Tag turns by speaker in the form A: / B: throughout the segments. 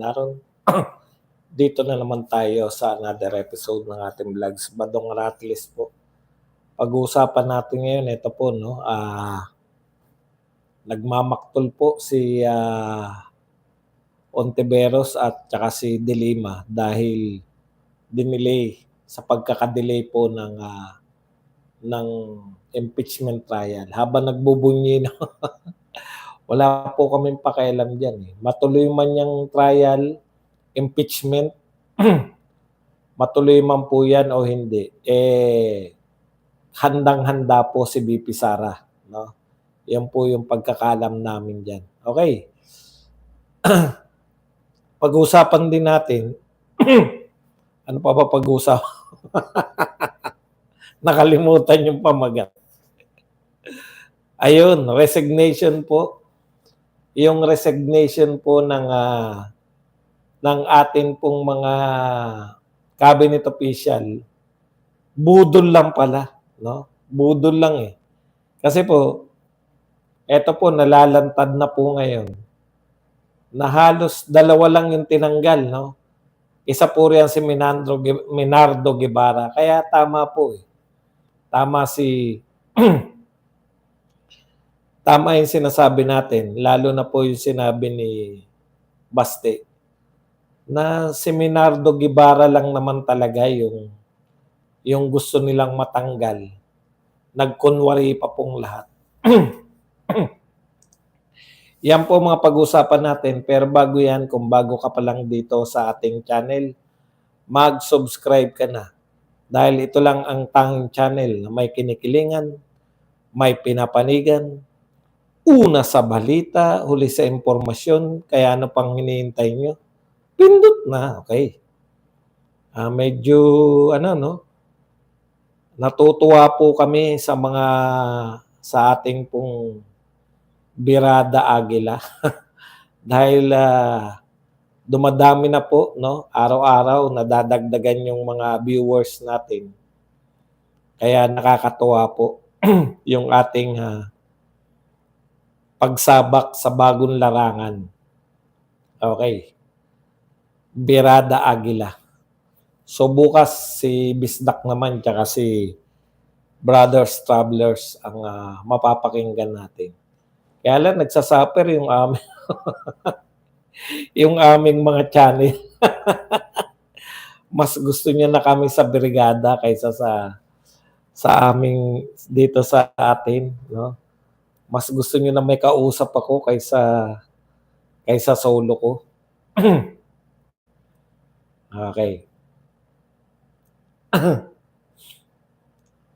A: naroon. Dito na naman tayo sa another episode ng ating vlogs, Badong Rattles po. Pag-uusapan natin ngayon, ito po, no, nagmamaktol po si Ontiveros at saka si De Lima dahil dinelay sa pagkakadelay po ng impeachment trial. Habang nagbubunyi na wala po kaming pakialam diyan eh. Matuloy man yung trial, impeachment, matuloy man po yan o hindi, handang-handa po si VP Sara, no? Yan po yung pagkakalam namin diyan. Okay. Pag-usapan din natin, ano pa ba pag-usapan? Nakalimutan yung pamagat. Ayun, resignation po. Yung resignation po ng atin pong mga cabinet official, budol lang pala, no? Budol lang eh. Kasi po, eto po nalalantad na po ngayon na halos dalawa lang yung tinanggal, no? Isa po riyan si Menardo Guevara. Kaya tama po eh. Tama tama yung sinasabi natin, lalo na po yung sinabi ni Baste, na si Menardo Guevara lang naman talaga yung gusto nilang matanggal. Nagkunwari pa pong lahat. Yan po mga pag-usapan natin. Pero bago yan, kung bago ka pa lang dito sa ating channel, mag-subscribe ka na. Dahil ito lang ang tanging channel na may kinikilingan, may pinapanigan, una sa balita, huli sa impormasyon. Kaya ano pang hinihintay nyo? Pindot na, okay. Medyo, natutuwa po kami sa ating pong Birada Aguila. Dahil dumadami na po, no? Araw-araw nadadagdagan yung mga viewers natin. Kaya nakakatuwa po yung ating pagsabak sa bagong larangan. Okay. Birada Aguila. So bukas si Bisdak naman tsaka si Brothers Travelers ang mapapakinggan natin. Kaya lang nagsasuffer yung yung aming mga channel. Mas gusto niya na kami sa brigada kaysa sa aming dito sa atin, no? Mas gusto niyo na may kausap ako kaysa solo ko. Okay.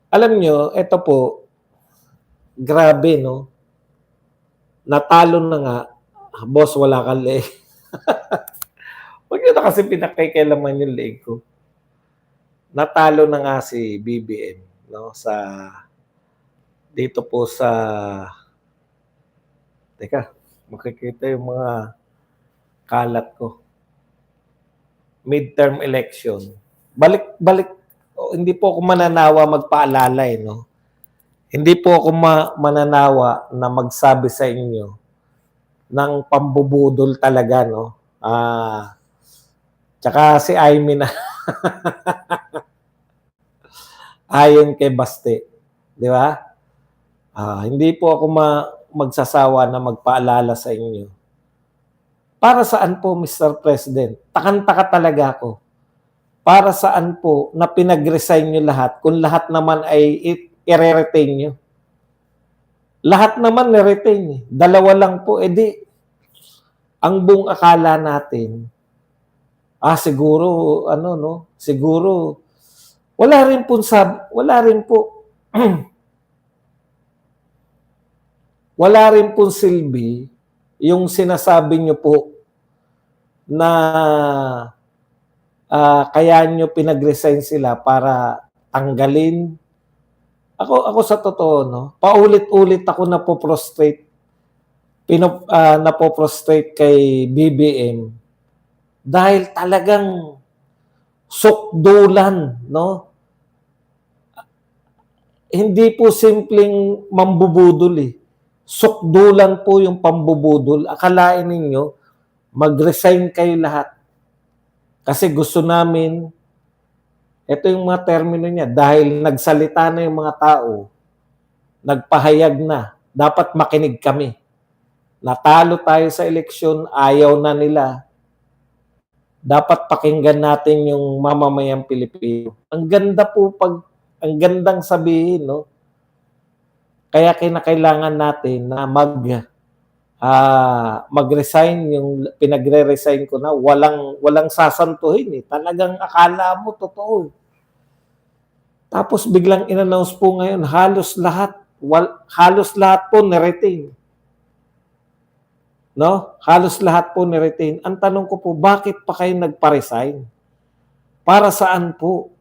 A: Alam nyo, ito po, grabe, no? Natalo na nga, boss, wala kang leeg. Huwag nyo na kasi pinakailaman yung leeg ko. Natalo na nga si BBM, no? Dito po sa, teka, makikita yung mga kalat ko. Midterm election. Balik, hindi po ako mananawa magpaalala eh, no? Hindi po ako mananawa na magsabi sa inyo ng pambubudol talaga, no? Tsaka si Aimee na ayon kay Baste, di ba? Hindi po ako magsasawa na magpaalala sa inyo. Para saan po, Mr. President? Takan-taka talaga ako. Para saan po na pinag-resign nyo lahat kung lahat naman ay i-retain nyo? Lahat naman ni-retain eh. Dalawa lang po. Ang buong akala natin, siguro, siguro, wala rin po wala rin po silbi yung sinasabi nyo po na kaya nyo pinag-resign sila para tanggalin. Ako sa totoo, no, paulit-ulit ako napoprostrate kay BBM dahil talagang sukdulan, no? Hindi po simpleng mambubudol eh. Sukdulan po yung pambubudol. Akalain ninyo, mag-resign kayo lahat. Kasi gusto namin, ito yung mga termino niya, dahil nagsalita na yung mga tao, nagpahayag na, dapat makinig kami. Natalo tayo sa eleksyon, ayaw na nila. Dapat pakinggan natin yung mamamayang Pilipino. Ang ganda po ang gandang sabihin, no? Kaya kinakailangan natin na mag-resign, yung pinagre-resign ko na, walang sasantuhin eh. Talagang akala mo totoo. Tapos biglang in-announce po ngayon, halos lahat po ni-retain. No? Halos lahat po ni-retain. Ang tanong ko po, bakit pa kayo nagpa-resign? Para saan po?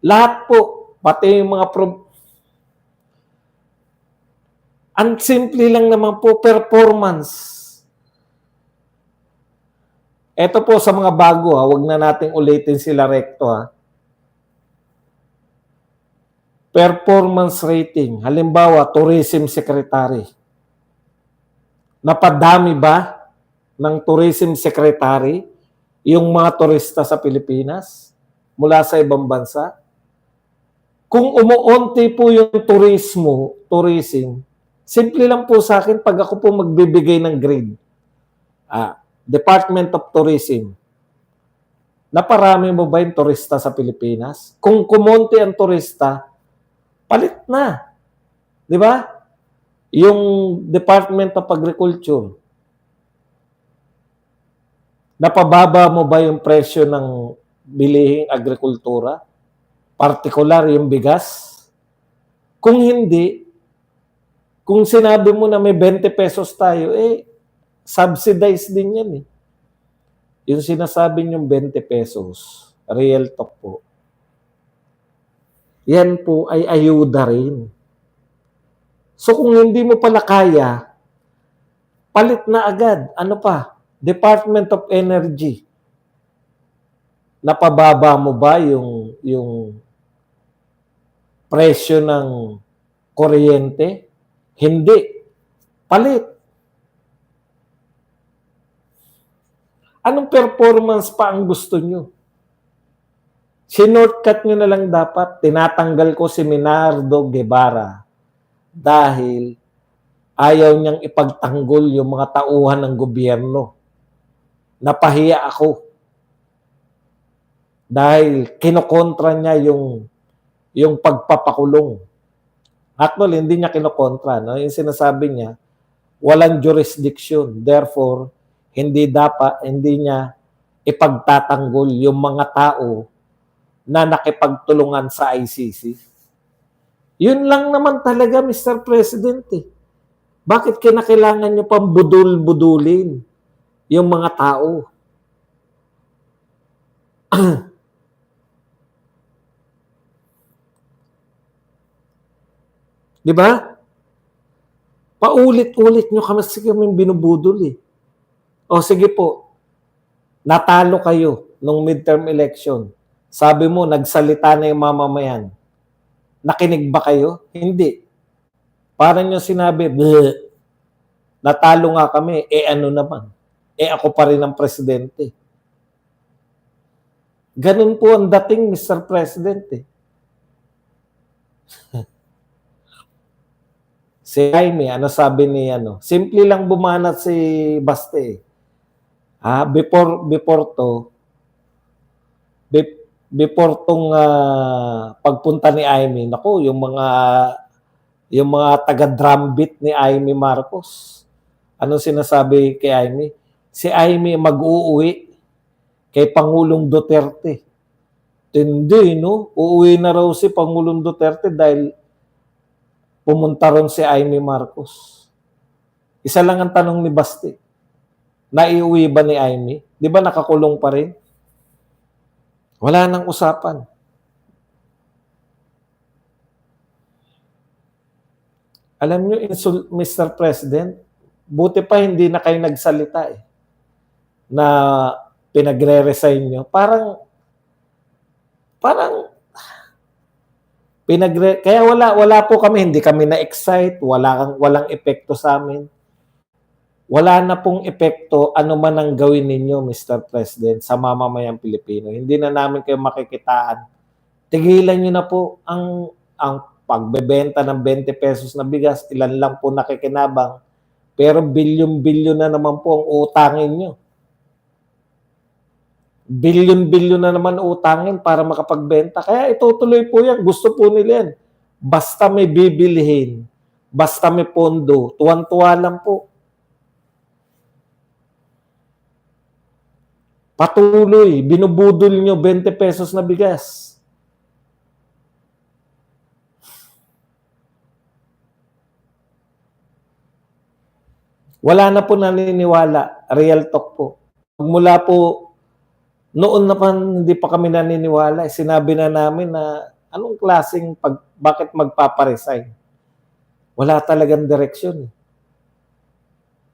A: Lahat po, pati yung mga ang simple lang naman po, performance. Ito po sa mga bago, wag na nating ulitin sila recto ha. Performance rating. Halimbawa, tourism secretary. Napadami ba ng tourism secretary yung mga turista sa Pilipinas mula sa ibang bansa? Kung umuunti po yung tourism, simple lang po sa akin pag ako po magbibigay ng grade. Department of Tourism. Naparami mo ba yung turista sa Pilipinas? Kung kumonti ang turista, palit na. Di ba? Yung Department of Agriculture. Napababa mo ba yung presyo ng bilihing agrikultura? Partikular yung bigas? Kung hindi, kung sinabi mo na may 20 pesos tayo, subsidized din yan eh. Yung sinasabi niyong 20 pesos, real talk po. Yan po ay ayuda rin. So kung hindi mo pala kaya, palit na agad. Ano pa? Department of Energy. Napababa mo ba yung presyo ng kuryente? Hindi. Palit. Anong performance pa ang gusto nyo? Sinortcut nyo na lang dapat. Tinatanggal ko si Minardo Guevara dahil ayaw niyang ipagtanggol yung mga tauhan ng gobyerno. Napahiya ako. Dahil kinokontra niya yung pagpapakulong. Actually, hindi niya kinokontra. No? Yung sinasabi niya, walang jurisdiction. Therefore, hindi niya ipagtatanggol yung mga tao na nakipagtulungan sa ICC. Yun lang naman talaga, Mr. President. Bakit kinakailangan nyo pang budul-budulin yung mga tao? Di ba? Paulit-ulit nyo kami binubudol eh. O sige po, natalo kayo nung midterm election. Sabi mo, nagsalita na yung mamamayan. Nakinig ba kayo? Hindi. Parang yung sinabi, natalo nga kami, ano naman? Ako pa rin ang presidente. Ganun po ang dating, Mr. President. Si Jaime, ano sabi ni simple lang bumanat si Baste. Before tong pagpunta ni Jaime, naku, yung mga taga-drumbeat ni Jaime Marcos. Anong sinasabi kay Jaime? Si Jaime mag-uuwi kay Pangulong Duterte. Hindi, no? Uuwi na raw si Pangulong Duterte dahil pumunta ron si Jaime Marcos. Isa lang ang tanong ni Basti. Naiuwi ba ni Jaime? Di ba nakakulong pa rin? Wala nang usapan. Alam nyo, Mr. President, buti pa hindi na kayo nagsalita na pinagre-resign nyo. Parang kaya wala po kami, hindi kami na-excite, walang epekto sa amin. wala na pong epekto ano man ang gawin ninyo, Mr. President, sa mamamayang Pilipino. Hindi na namin kayo makikitaan. Tigilan nyo na po ang pagbebenta ng 20 pesos na bigas, ilan lang po nakikinabang, pero bilyon-bilyon na naman po ang utangin nyo. Bilyon-bilyon na naman utangin para makapagbenta. Kaya itutuloy po yan. Gusto po nila yan. Basta may bibilihin, basta may pondo, tuwan-tuwa lang po. Patuloy, binubudol nyo 20 pesos na bigas. Wala na po naniniwala. Real talk po. Mula po, noon na pa hindi pa kami naniniwala. Sinabi na namin na anong klaseng bakit magpaparesign? Wala talagang direksyon.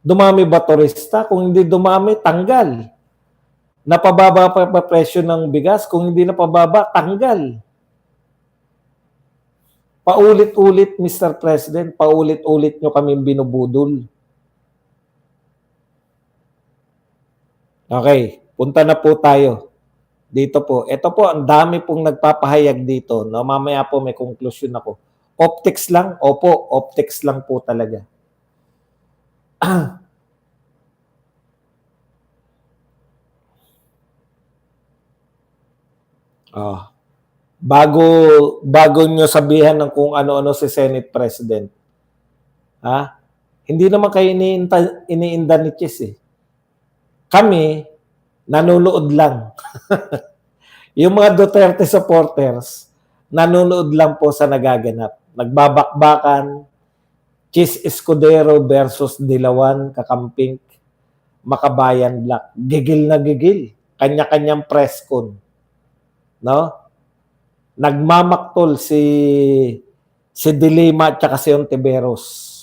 A: Dumami ba turista? Kung hindi dumami, tanggal. Napababa pa presyo ng bigas? Kung hindi napababa, tanggal. Paulit-ulit, Mr. President, paulit-ulit nyo kami binubudol. Okay, punta na po tayo. Dito po. Ito po, ang dami pong nagpapahayag dito. No? Mamaya po may conclusion ako. Optics lang? Opo, optics lang po talaga. Bago nyo sabihan ng kung ano-ano si Senate President. Hindi naman kayo iniinda ni Chis eh. Kami, nanonood lang. Yung mga Duterte supporters, nanonood lang po sa nagaganap. Nagbabakbakan, Chis Escudero versus Dilawan, Kakamping, Makabayan Black. Gigil na gigil. Kanya-kanyang press con. No? Nagmamaktol si Dilima at saka si Ontiveros.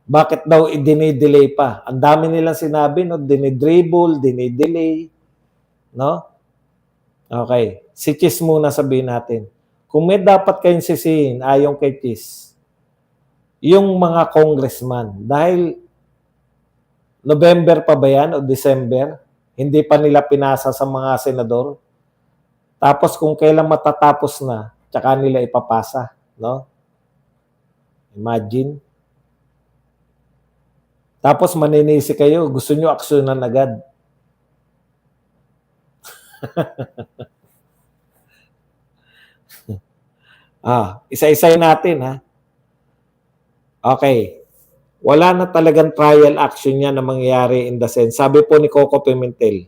A: Bakit daw i-delay pa? Ang dami nilang sinabi, no? Dinidribble, dinidelay. No? Okay. Si Chis muna sabihin natin. Kung may dapat kayong sisihin, ayon kay Chis, yung mga congressman, dahil November pa ba yan o December, hindi pa nila pinasa sa mga senador. Tapos kung kailan matatapos na, tsaka nila ipapasa. No? Imagine. Tapos maninisi kayo, gusto nyo aksyonan agad. Isa-isay natin ha. Okay. Wala na talagang trial action niya na mangyayari in the sense. Sabi po ni Coco Pimentel,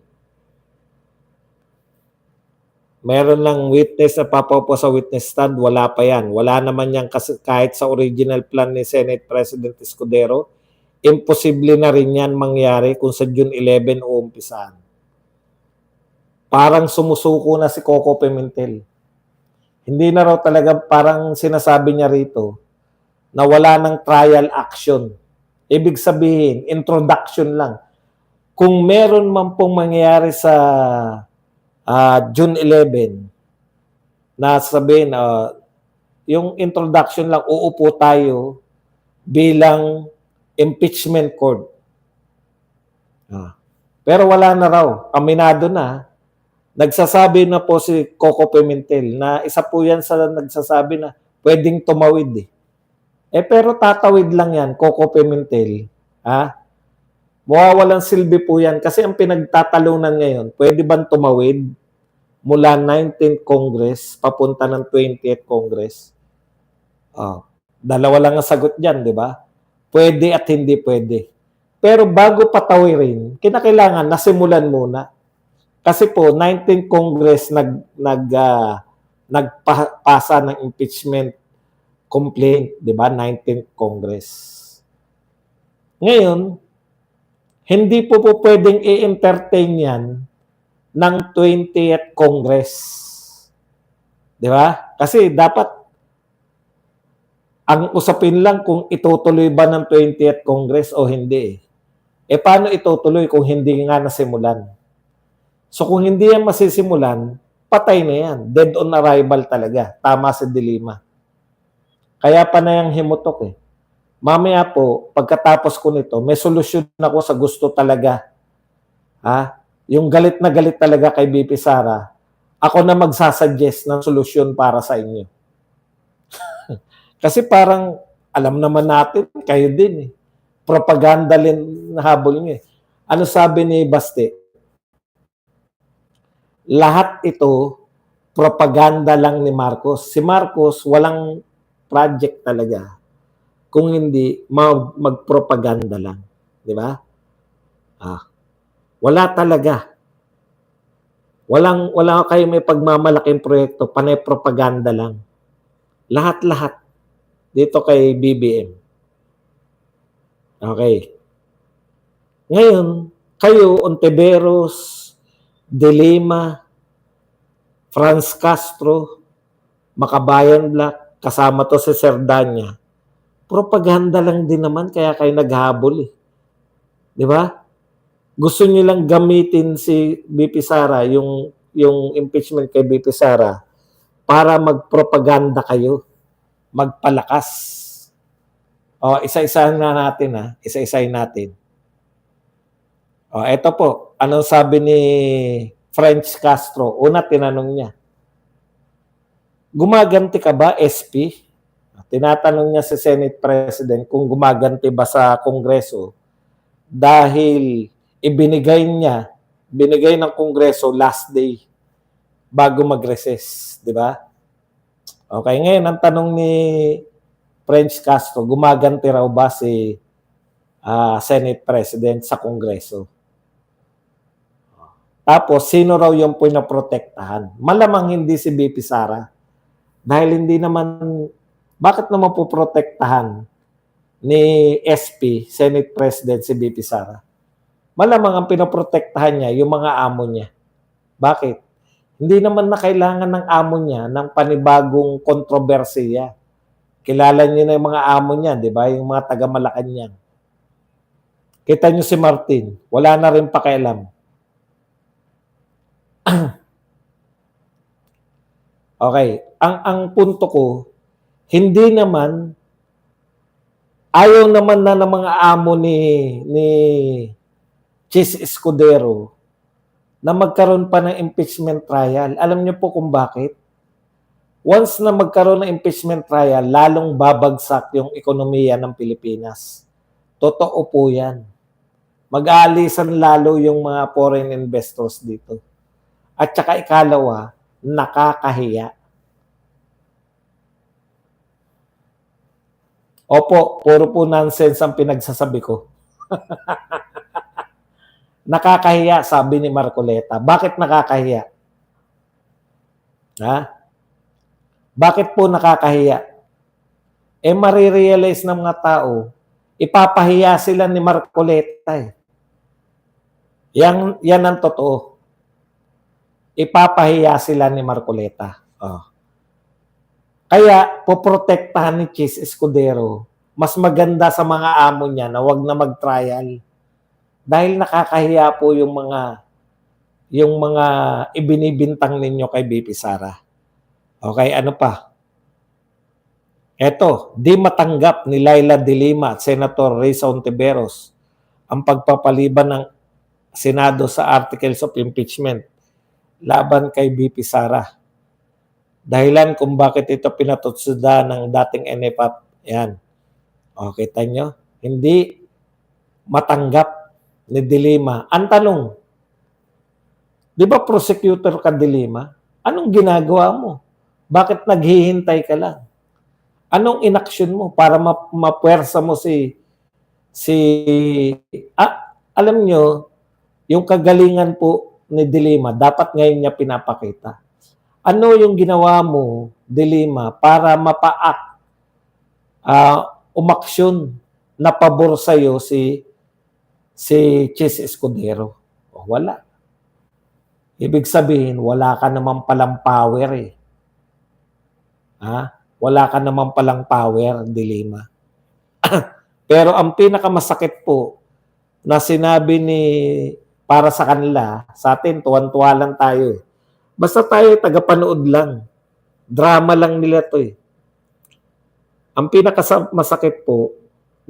A: meron lang witness na papaupo sa witness stand, wala pa yan. Wala naman yan kahit sa original plan ni Senate President Escudero. Imposible na rin yan mangyari kung sa June 11 uumpisahan. Parang sumusuko na si Coco Pimentel. Hindi na raw talaga, parang sinasabi niya rito na wala ng trial action. Ibig sabihin, introduction lang. Kung meron man pong mangyayari sa June 11, na sabihin, yung introduction lang, uupo tayo bilang impeachment court. Pero wala na raw. Aminado na. Nagsasabi na po si Coco Pimentel na isa po yan sa nagsasabi na pwedeng tumawid eh. Pero tatawid lang yan, Coco Pimentel. Mawawalang silbi po yan kasi ang pinagtatalunan ngayon, pwede bang tumawid mula 19th Congress papunta ng 20th Congress? Dalawa lang ang sagot dyan, di ba? Pwede at hindi pwede. Pero bago patawirin, kinakailangan nasimulan muna. Kasi po, 19th Congress nagpasa ng impeachment complaint, di ba? 19th Congress. Ngayon, hindi po pwedeng i-entertain yan ng 20th Congress. Di ba? Kasi dapat ang usapin lang kung itutuloy ba ng 20th Congress o hindi. Paano itutuloy kung hindi nga nasimulan? So kung hindi yan masisimulan, patay na yan. Dead on arrival talaga. Tama si Dilima. Kaya pa na yung himutok Mamaya po, pagkatapos ko nito, may solusyon ako sa gusto talaga. Ha? Yung galit na galit talaga kay BP Sara, ako na magsasuggest ng solusyon para sa inyo. Kasi parang, alam naman natin, kayo din eh. Propaganda din na habol niyo eh. Ano sabi ni Baste? Lahat ito, propaganda lang ni Marcos. Si Marcos, walang project talaga. Kung hindi, magpropaganda lang. Di ba? Wala talaga. Wala kayo may pagmamalaking proyekto, panay propaganda lang. Lahat-lahat dito kay BBM. Okay. Ngayon, kayo, Ontiveros, De Lima, Franz Castro, Makabayan Black, kasama to si Serdanya, propaganda lang din naman kaya kayo naghabol eh. Di ba? Gusto niyo lang gamitin si BP Sara, yung impeachment kay BP Sara, para magpropaganda kayo, magpalakas. O, isa-isahin na natin ha. Isa-isahin natin. O, eto po. Anong sabi ni Franz Castro? Una, tinanong niya, gumaganti ka ba, SP? Tinatanong niya si Senate President kung gumaganti ba sa Kongreso dahil binigay ng Kongreso last day bago mag-recess, di ba? Okay, ngayon ang tanong ni French Castro, gumaganti raw ba si Senate President sa Kongreso? Tapos, sino raw yung pinaprotektahan? Malamang hindi si BP Sara. Dahil hindi naman, bakit naman po protektahan ni SP, Senate President si BP Sara? Malamang ang pinoprotektahan niya yung mga amo niya. Bakit? Hindi naman na kailangan ng amo niya ng panibagong kontrobersiya. Kilala niyo na yung mga amo niya, di ba? Yung mga taga-Malacanang. Kita niyo si Martin, wala na rin pakialam. Okay, ang punto ko, hindi naman, ayaw naman na ng mga amo ni Chis Escudero na magkaroon pa ng impeachment trial. Alam niyo po kung bakit? Once na magkaroon ng impeachment trial, lalong babagsak yung ekonomiya ng Pilipinas. Totoo po yan. Mag-aalisan lalo yung mga foreign investors dito. At saka ikalawa, nakakahiya. Opo, puro po nonsense ang pinagsasabi ko. Nakakahiya, sabi ni Marcoleta. Bakit nakakahiya? Ha? Bakit po nakakahiya? Eh, marirealize ng mga tao, ipapahiya sila ni Marcoleta eh. Yan ang totoo. Ipapahiya sila ni Marcoleta. Oh. Kaya, poprotektahan ni Chis Escudero, mas maganda sa mga amo niya na wag na mag-trial. Dahil nakakahiya po yung mga ibinibintang ninyo kay BP Sara. Okay, ano pa? Eto, di matanggap ni Laila De Lima at Senator Risa Ontiveros ang pagpapaliban ng Senado sa Articles of Impeachment laban kay BP Sara. Dahilan kung bakit ito pinatutsuda ng dating NFAP. Yan. O, kita nyo? Hindi matanggap ni De Lima. Ang tanong, di ba prosecutor ka, De Lima? Anong ginagawa mo? Bakit naghihintay ka lang? Anong inaksyon mo para mapuwersa mo alam nyo, yung kagalingan po ni De Lima, dapat ngayon niya pinapakita. Ano yung ginawa mo, De Lima, para umaksyon na pabor sa'yo si Chis Escudero? O, wala. Ibig sabihin, wala ka naman palang power eh. Ha? Wala ka naman palang power, De Lima. Pero ang pinakamasakit po na sinabi para sa kanila, sa atin, tuwan-tuwa lang tayo eh. Basta tayo tagapanood lang. Drama lang nila to eh. Ang pinakamasakit po,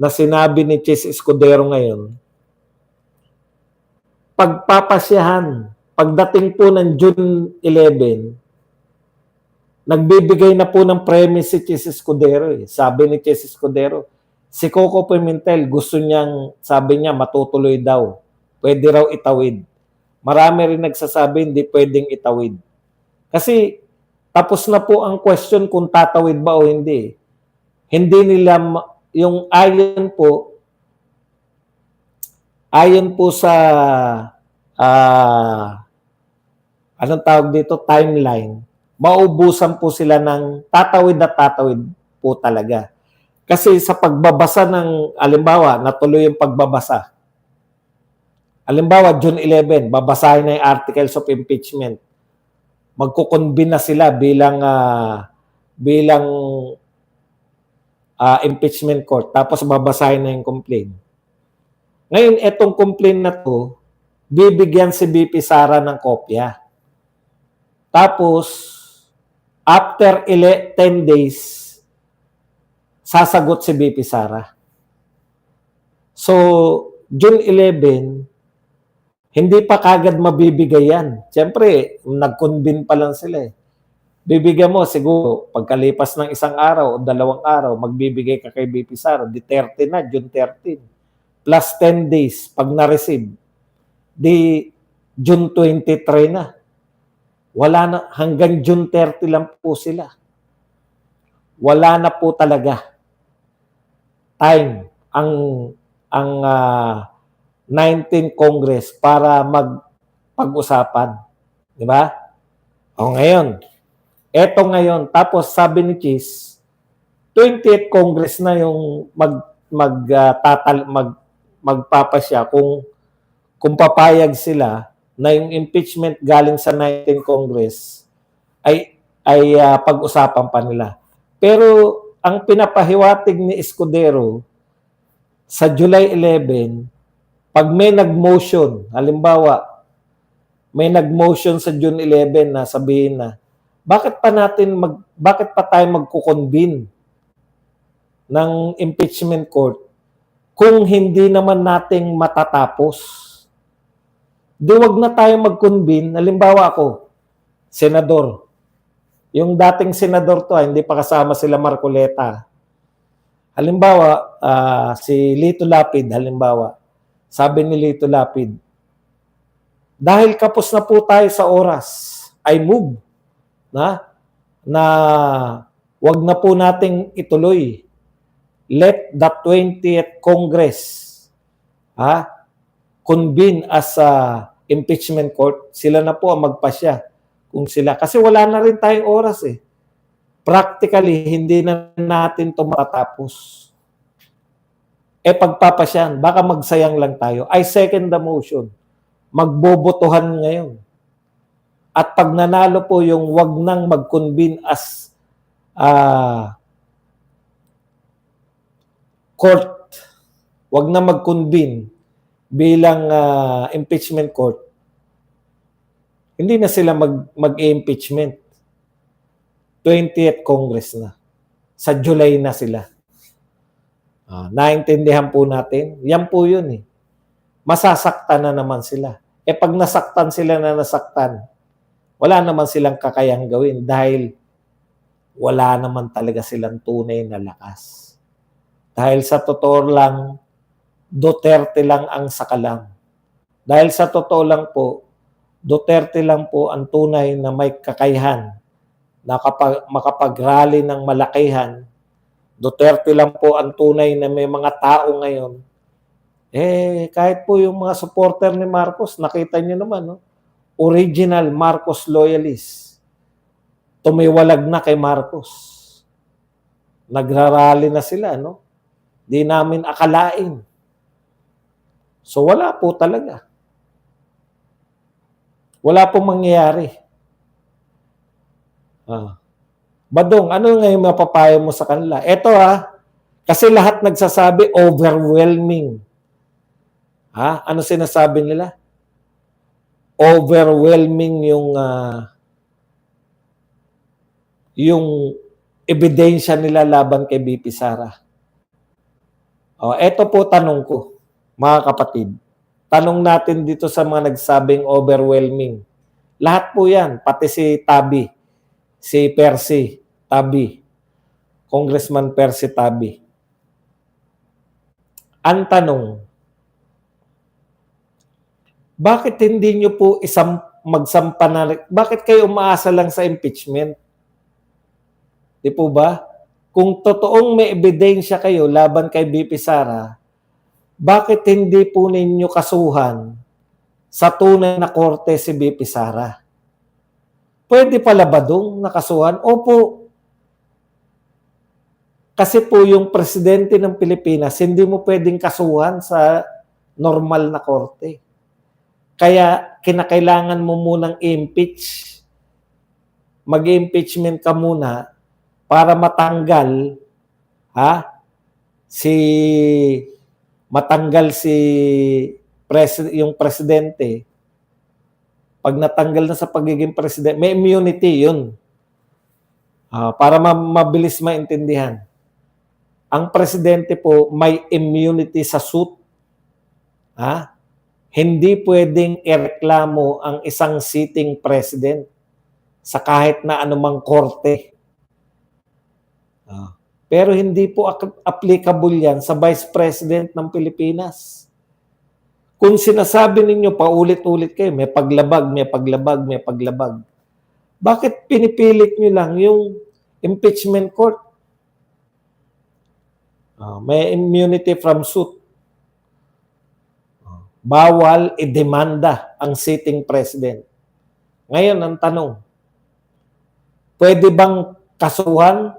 A: na sinabi ni Chis Escudero ngayon, pagpapasyahan, pagdating po ng June 11, nagbibigay na po ng premise si Chis Escudero. Sabi ni Chis Escudero, si Coco Pimentel gusto niyang, sabi niya, matutuloy daw. Pwede raw itawid. Marami rin nagsasabi hindi pwedeng itawid. Kasi tapos na po ang question kung tatawid ba o hindi. Hindi nila, yung ayon po sa anong tawag dito, timeline, maubusan po sila ng tatawid na tatawid po talaga. Kasi sa pagbabasa ng, alimbawa, natuloy yung pagbabasa. Alimbawa, June 11, babasahin na yung articles of impeachment. Magkukonbine na sila bilang impeachment court. Tapos babasahin na yung complaint. Ngayon, etong complaint na to, bibigyan si BP Sara ng kopya. Tapos, after 10 days, sasagot si BP Sara. So, June 11, hindi pa kagad mabibigay yan. Siyempre, nag-convene pa lang sila eh. Bibigyan mo siguro pagkalipas ng isang araw o 2 araw, magbibigay ka kay BP Sara, di 30 na, June 13. Plus 10 days pag na-receive, di June 23 na. Wala na, hanggang June 30 lang po sila. Wala na po talaga time ang 19th Congress para magpag-usapan. Di ba? O ngayon, eto ngayon, tapos sabi ni Chis, 20th Congress na yung magpapasya kung papayag sila na yung impeachment galing sa 19th Congress ay pag-usapan pa nila. Pero ang pinapahiwatig ni Escudero sa July 11, pag may nag-motion, halimbawa, may nag-motion sa June 11 na sabihin na, bakit pa tayo magko-convene ng impeachment court kung hindi naman nating matatapos? Di wag na tayo mag-convene. Halimbawa ako, senador. Yung dating senador to, hindi pa kasama sila Marcoleta. Halimbawa, si Lito Lapid, halimbawa, sabi ni Lito Lapid, dahil kapos na po tayo sa oras, I move na wag na po nating ituloy. Let the 20th Congress convene as a impeachment court. Sila na po ang magpasya kung sila. Kasi wala na rin tayong oras eh. Practically, hindi na natin ito matatapos. Pagpapasyan, baka magsayang lang tayo. I second the motion. Magbobotohan ngayon. At pag nanalo po yung wag nang mag-convene as court, wag na mag-convene bilang impeachment court, hindi na sila mag-impeachment. 20th Congress na. Sa July na sila. Naintindihan po natin. Yan po yun eh. Masasaktan na naman sila. Pag nasaktan sila na nasaktan, wala naman silang kakayang gawin dahil wala naman talaga silang tunay na lakas. Dahil sa totoo lang, Duterte lang ang sakalang. Dahil sa totoo lang po, Duterte lang po ang tunay na may kakayahan na makapag-rally ng malakihan. Duterte lang po ang tunay na may mga tao ngayon. Kahit po yung mga supporter ni Marcos, nakita niyo naman, no? Original Marcos loyalist. Tumiwalag na kay Marcos. Nagrarally na sila, no? Di namin akalain. So wala po talaga. Wala pong mangyayari. Badong, ano nga yung mapapayo mo sa kanila? Ito kasi lahat nagsasabi overwhelming. Ano sinasabi nila? Overwhelming yung ebidensya nila laban kay BP Sara. Eto po tanong ko, mga kapatid. Tanong natin dito sa mga nagsabing overwhelming. Lahat po yan, pati si Tabi, si Percy Tabi, Congressman Percy Tabi. Ang tanong, bakit hindi nyo po magsampa na, bakit kayo umaasa lang sa impeachment? Di po ba? Kung totoong may ebidensya kayo laban kay BP Sara, bakit hindi po ninyo kasuhan sa tunay na korte si BP Sara? Pwede pala ba dong nakasuhan? Opo. Kasi po yung presidente ng Pilipinas, hindi mo pwedeng kasuhan sa normal na korte. Kaya kinakailangan mo munang impeach. Mag-impeachment ka muna para matanggal yung presidente. Pag natanggal na sa pagiging presidente, may immunity yun. Para mabilis maintindihan. Ang presidente po may immunity sa suit. Hindi pwedeng ireklamo ang isang sitting president sa kahit na anumang korte. Pero hindi po applicable yan sa Vice President ng Pilipinas. Kung sinasabi ninyo paulit-ulit kayo, may paglabag, may paglabag, may paglabag. Bakit pinipilit nyo lang yung impeachment court? May immunity from suit. Bawal idemanda ang sitting president. Ngayon, ang tanong, pwede bang kasuhan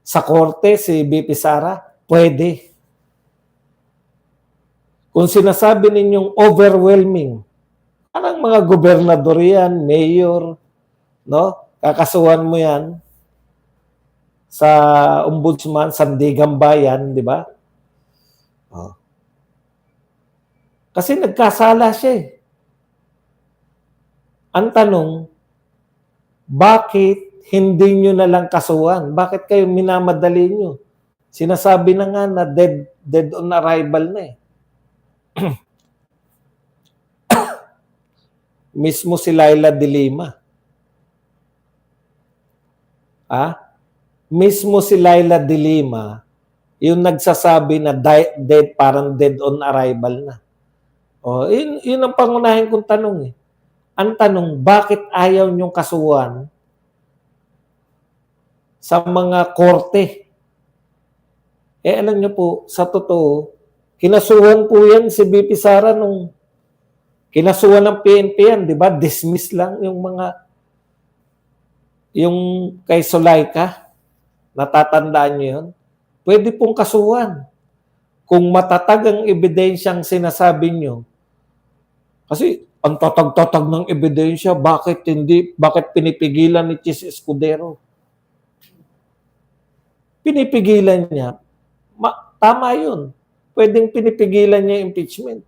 A: sa korte si BP Sara? Pwede. Kung sinasabi ninyong overwhelming, parang mga gobernador yan, mayor, no? Kakasuhan mo yan sa ombudsman, Sandigan Bayan, di ba? Kasi nagkasala siya eh. Ang tanong, bakit hindi nyo na lang kasuhan? Bakit kayo minamadali nyo? Sinasabi na nga na dead on arrival na eh. Mismo si Laila de Lima. Mismo si Laila de Lima, yung nagsasabi na parang dead on arrival na. Yun ang pangunahin kong tanong eh. Ang tanong, bakit ayaw niyong kasuhan sa mga korte? Alam niyo po, sa totoo, kinasuhan po yan si BP Sara nung kinasuhan ng PNP yan, di ba? Dismiss lang yung kay Zulaika. Natatandaan niyo yun? Pwede pong kasuhan. Kung matatag ang ebidensyang sinasabi niyo, kasi ang tatag-tatag ng ebidensya, bakit pinipigilan ni Chis Escudero? Pinipigilan niya. Tama yun. Pwedeng pinipigilan niya yung impeachment.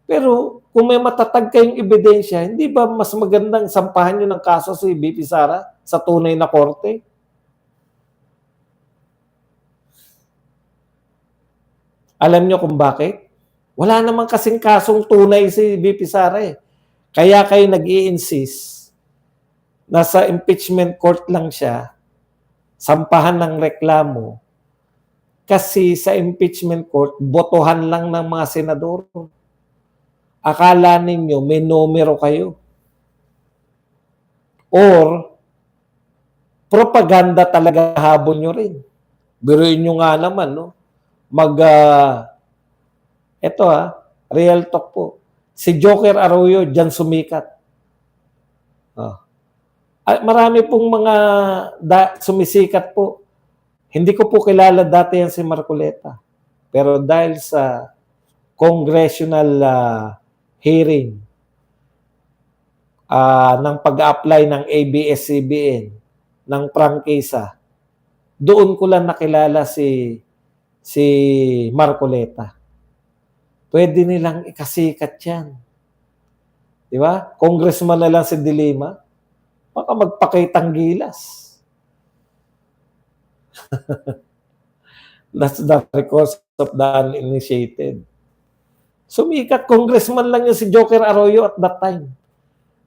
A: Pero kung may matatag kayong ebidensya, hindi ba mas magandang sampahan nyo ng kaso si BP Sara sa tunay na korte? Alam nyo kung bakit? Wala naman kasing kasong tunay si BP Sara eh. Kaya kayo nag-i-insist na sa impeachment court lang siya, sampahan ng reklamo, kasi sa impeachment court, botohan lang ng mga senador. Akala ninyo may numero kayo. Or, propaganda talaga habon nyo rin. Biruin nyo nga naman, no? Real talk po. Si Joker Arroyo, dyan sumikat. Marami pong mga sumisikat po. Hindi ko po kilala dati yan si Marcoleta. Pero dahil sa congressional hearing ng pag-apply ng ABS-CBN ng prangkisa, doon ko lang nakilala si Marcoleta. Pwede nilang ikasikat yan. Di ba? Congressman na lang si De Lima, baka magpakitang gilas. That's the record. of the uninitiated. Sumikat, congressman lang yung si Joker Arroyo at that time,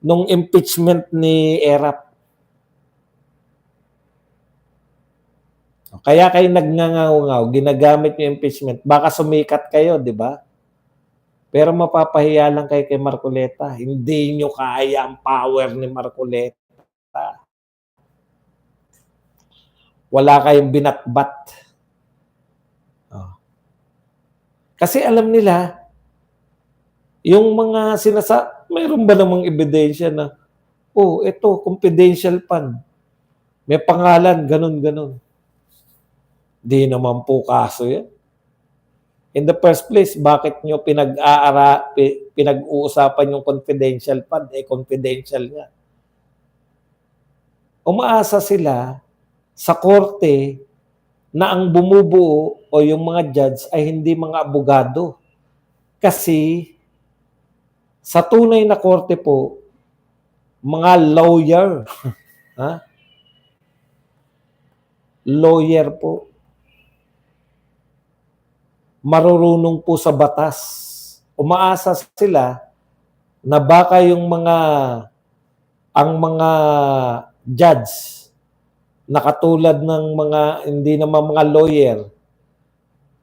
A: nung impeachment ni Erap. Kaya kayo nagngangaw-ngaw, ginagamit yung impeachment, baka sumikat kayo, di ba? Pero mapapahiya lang kayo kay Marcoleta. Hindi nyo kaya ang power ni Marcoleta. Wala kayong binatbat. Kasi alam nila, yung mga mayroon ba namang ebidensya na, oh, ito, confidential fund. May pangalan, ganun-ganun. Di naman po kaso yan. In the first place, bakit nyo pinag-uusapan yung confidential fund? Confidential nga. Umaasa sila sa korte na ang bumubuo o yung mga judge ay hindi mga abogado. Kasi sa tunay na korte po, mga lawyer. Ha? Lawyer po. Marurunong po sa batas. Umaasa sila na baka yung ang mga judge na katulad ng mga hindi naman mga lawyer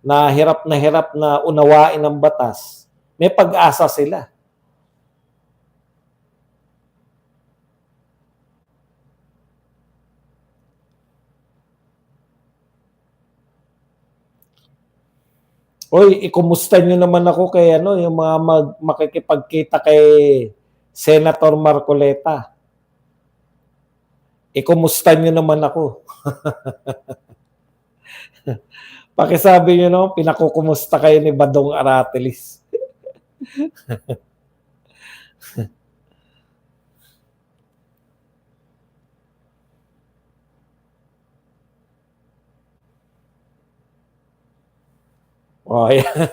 A: na hirap na unawain ang batas, may pag-asa sila. Oy, ikumusta nyo naman ako kay yung mga makikipagkita kay Senator Marcoleta. Ikumusta nyo naman ako. Pakisabi nyo, no, pinakukumusta kayo ni Badong Aratilis. Oh, yeah.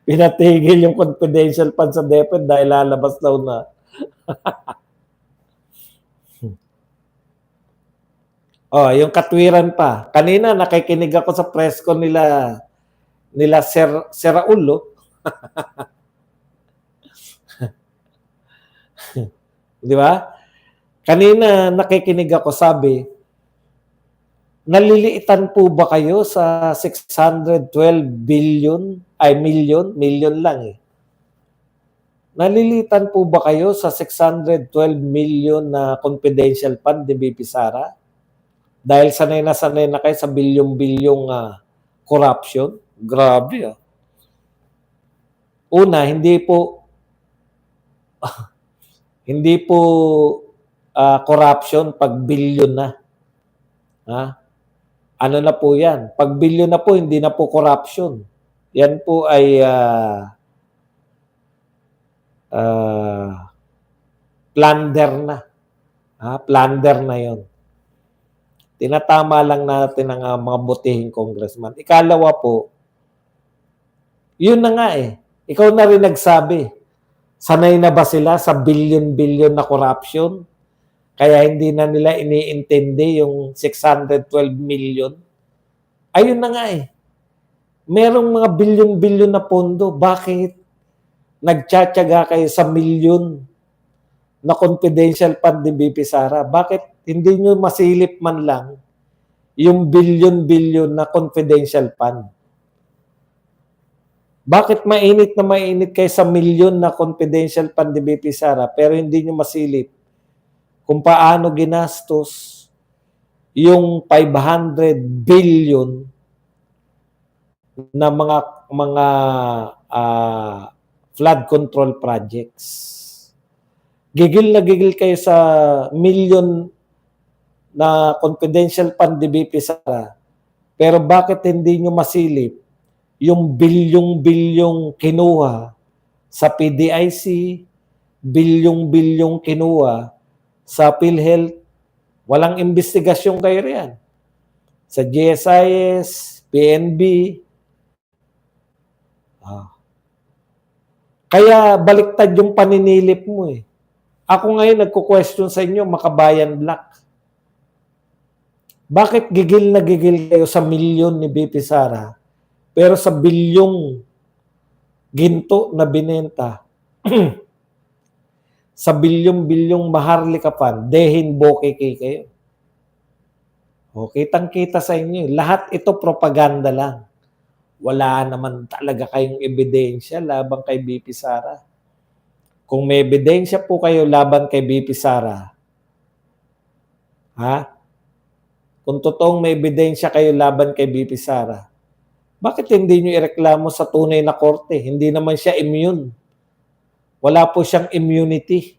A: Pinatigil yung confidential fund sa DepEd dahil lalabas daw na. Oh, yung katwiran pa. Kanina nakikinig ako sa press con nila Sir Raul. Di ba? Kanina nakikinig ako, sabi, naliliitan po ba kayo sa 612 billion? Ay, million lang eh. Nalilitan po ba kayo sa 612 million na confidential fund ni BP Sara? Dahil sanay na kayo sa bilyong-bilyong corruption? Grabe ah. Una, hindi po corruption pag billion na. Ha? Ano na po yan? Pag billion na po, hindi na po corruption. Yan po ay plunder na. Plunder na yon. Tinatama lang natin ang mga butihing congressman. Ikalawa po, yun na nga eh. Ikaw na rin nagsabi, sanay na ba sila sa billion-billion na corruption? Kaya hindi na nila iniintindi yung 612 million. Ayun na nga eh. Merong mga billion-billion na pondo. Bakit nagtsatsaga kayo sa million na confidential fund ni BP Sara? Bakit hindi nyo masilip man lang yung billion-billion na confidential fund? Bakit mainit kayo sa million na confidential fund ni BP Sara pero hindi nyo masilip kung paano ginastos yung 500 billion na mga flood control projects? Gigil na gigil kayo sa million na confidential fund ni BP Sara. Pero bakit hindi nyo masilip yung bilyong-bilyong kinuha sa PDIC, bilyong-bilyong kinuha sa PhilHealth? Walang investigasyon kayo riyan. Sa GSIS, PNB. Kaya baliktad yung paninilip mo eh. Ako ngayon nagko-question sa inyo, Makabayan Black. Bakit gigil na gigil kayo sa milyon ni BP Sara, pero sa bilyong ginto na binenta, sa bilyong-bilyong Maharlika Fund, dehin bokeke kayo. O, kitang-kita sa inyo. Lahat ito propaganda lang. Wala naman talaga kayong ebidensya laban kay BP Sara. Kung may ebidensya po kayo laban kay BP Sara, ha? Kung totoong may ebidensya kayo laban kay BP Sara, bakit hindi nyo ireklamo sa tunay na korte? Hindi naman siya immune. Wala po siyang immunity.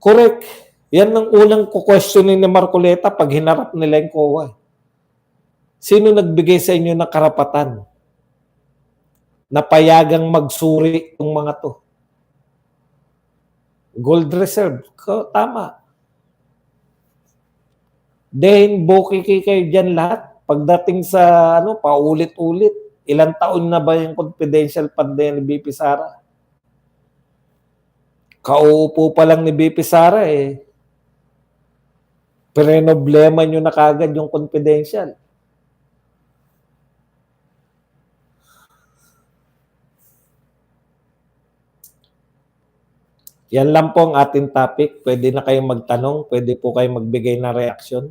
A: Correct. Yan ang unang kukwestiyonin ni Marcoleta pag hinarap nila yung COA. Sino nagbigay sa inyo ng karapatan na payagang magsuri ng mga to? Gold reserve. Tama. Then, bokiki kayo dyan lahat. Pagdating sa, paulit-ulit. Ilang taon na ba yung confidential fund ni BP Sara? Kauupo pa lang ni BP Sara eh. Pinroblema nyo na kagad yung confidential. Yan lang po ang ating topic. Pwede na kayong magtanong. Pwede po kayong magbigay ng reaksyon.